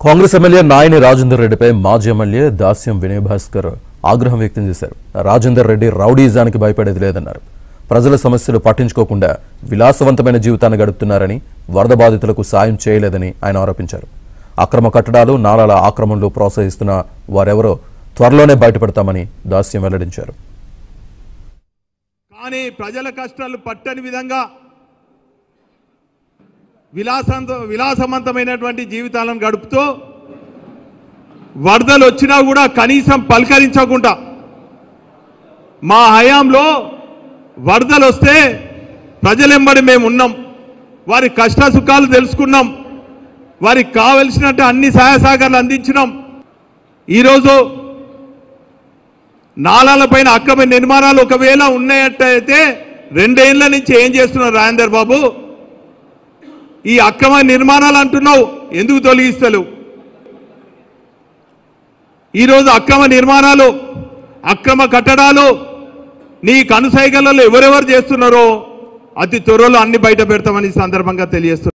Congress MLA Nayani Rajender రెడ్డిపై మాజీ MLA దాస్యం వినయ్ భాస్కర్ ఆగ్రహం వ్యక్తం చేశారు. రాజేందర్ రెడ్డి రౌడీజానికి భయపడేది లేదన్నారు. ప్రజల సమస్యలు పట్టించుకోకుండా విలాసవంతమైన జీవితాన్ని గడుపుతున్నారని, వరద బాధితులకు సాయం చేయలేదని ఆయన ఆరోపించారు. అక్రమ కట్టడాలు, నాలాల ఆక్రమణలు ప్రోత్సహిస్తున్న వారెవరో త్వరలోనే బయటపడతామని దాస్యం వెల్లడించారు. కానీ ప్రజల కష్టాలు పట్టని విధంగా విలాసవంతమైనటువంటి జీవితాలను గడుపుతూ వరదలు వచ్చినా కూడా కనీసం పలకరించకుండా, మా హయాంలో వరదలు వస్తే ప్రజలెంబడి మేము ఉన్నాం, వారి కష్ట సుఖాలు తెలుసుకున్నాం, వారికి కావలసినట్టు అన్ని సహాయ సహకారాలు అందించినాం. ఈరోజు నాలాలపైన అక్రమ నిర్మాణాలు ఒకవేళ ఉన్నాయట్టయితే 2 ఏళ్ల నుంచి ఏం చేస్తున్నారు రాజేందర్ బాబు? ఈ అక్రమ నిర్మాణాలు అంటున్నావు, ఎందుకు తొలగిస్తలేవు? ఈరోజు అక్రమ నిర్మాణాలు, అక్రమ కట్టడాలు నీ కనుసైగలలో ఎవరెవరు చేస్తున్నారో అతి త్వరలో అన్ని బయట పెడతామని సందర్భంగా తెలియజేస్తున్నారు.